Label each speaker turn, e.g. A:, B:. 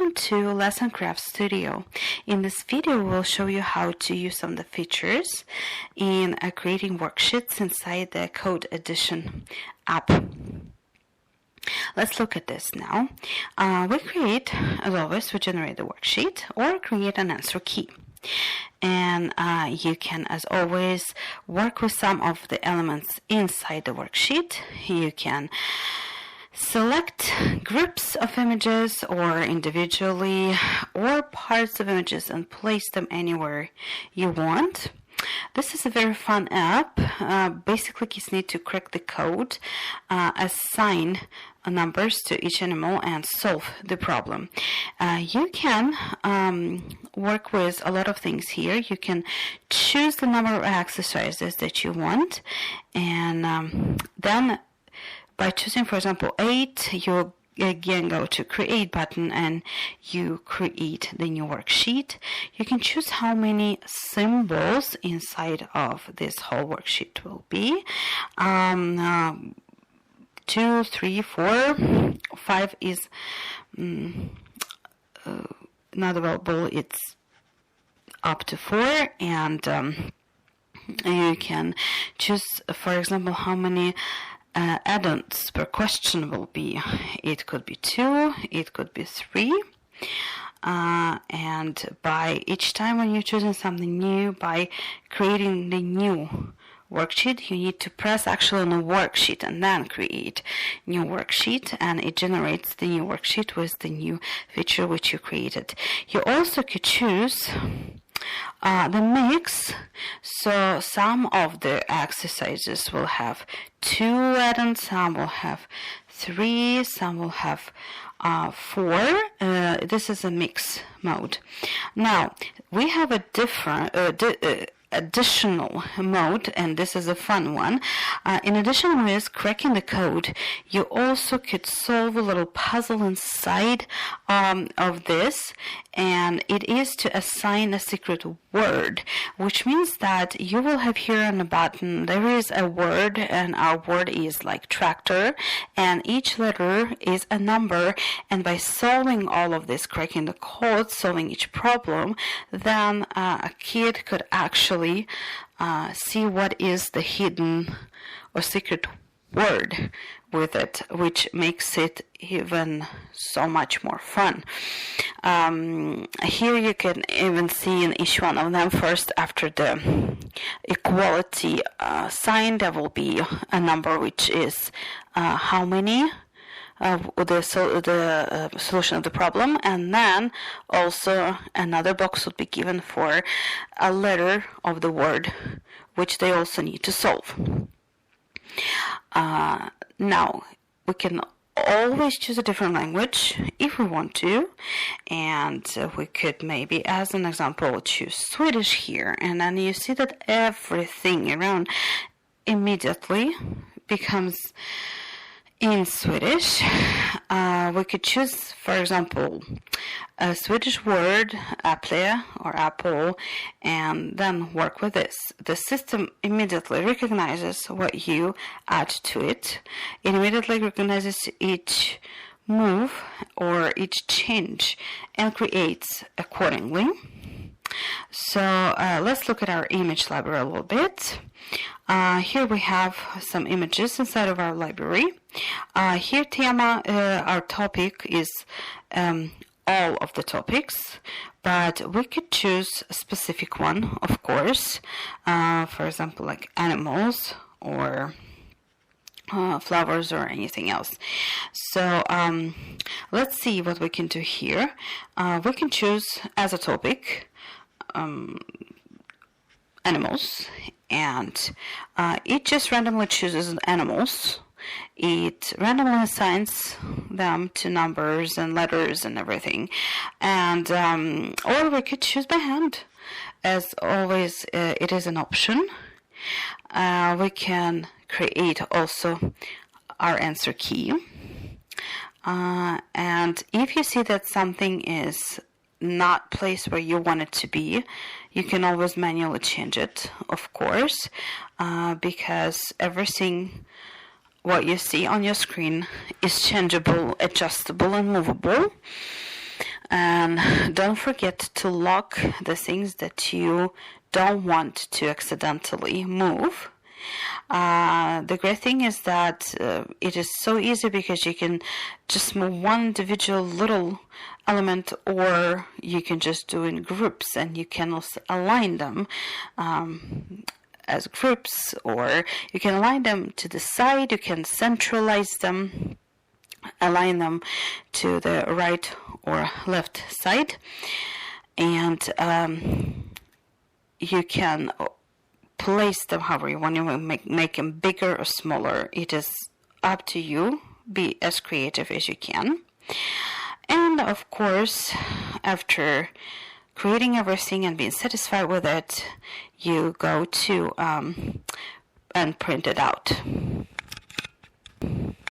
A: Welcome to Lesson Craft Studio. In this video, we'll show you how to use some of the features in creating worksheets inside the Code Edition app. Let's look at this now. We create, as always, we generate the worksheet or create an answer key. And you can, as always, work with some of the elements inside the worksheet. You can select groups of images or individually or parts of images and place them anywhere you want. This is a very fun app. Basically, you need to crack the code, assign numbers to each animal and solve the problem. You can work with a lot of things here. You can choose the number of exercises that you want, and then by choosing, for example, 8, you again go to Create button and you create the new worksheet. You can choose how many symbols inside of this whole worksheet will be. 2, 3, 4, 5 is not available. It's up to 4, and you can choose, for example, how many add-ons per question will be. It could be 2, it could be 3. And by each time when you're choosing something new, by creating the new worksheet, you need to press actually on a worksheet and then create new worksheet, and it generates the new worksheet with the new feature which you created. You also could choose the mix, so some of the exercises will have 2 add-ons, some will have 3, some will have 4. This is a mix mode. Now we have a different additional mode, and this is a fun one. In addition with cracking the code, you also could solve a little puzzle inside of this, and it is to assign a secret word, which means that you will have here on the button there is a word, and our word is like tractor, and each letter is a number, and by solving all of this, cracking the code, solving each problem, then a kid could actually see what is the hidden or secret word with it, which makes it even so much more fun. Here you can even see in each one of them, first after the equality sign, there will be a number which is how many the solution of the problem, and then also another box would be given for a letter of the word which they also need to solve. Now we can always choose a different language if we want to, and we could maybe, as an example, choose Swedish here, and then you see that everything around immediately becomes in Swedish. We could choose, for example, a Swedish word, apple or apple, and then work with this. The system immediately recognizes what you add to it. It immediately recognizes each move or each change and creates accordingly. So let's look at our image library a little bit. Here we have some images inside of our library. Here tema, our topic is all of the topics, but we could choose a specific one, of course. For example, like animals or flowers or anything else. So let's see what we can do here. We can choose as a topic animals, and it just randomly chooses animals. It randomly assigns them to numbers and letters and everything, and or we could choose by hand. As always, it is an option. We can create also our answer key, and if you see that something is not placed where you want it to be, you can always manually change it, of course, because everything what you see on your screen is changeable, adjustable, and movable. And don't forget to lock the things that you don't want to accidentally move. The great thing is that it is so easy because you can just move one individual little element, or you can just do in groups, and you can also align them as groups, or you can align them to the side, you can centralize them, align them to the right or left side, and you can place them however you want. You make them bigger or smaller. It is up to you. Be as creative as you can. And of course, after creating everything and being satisfied with it, you go to and print it out.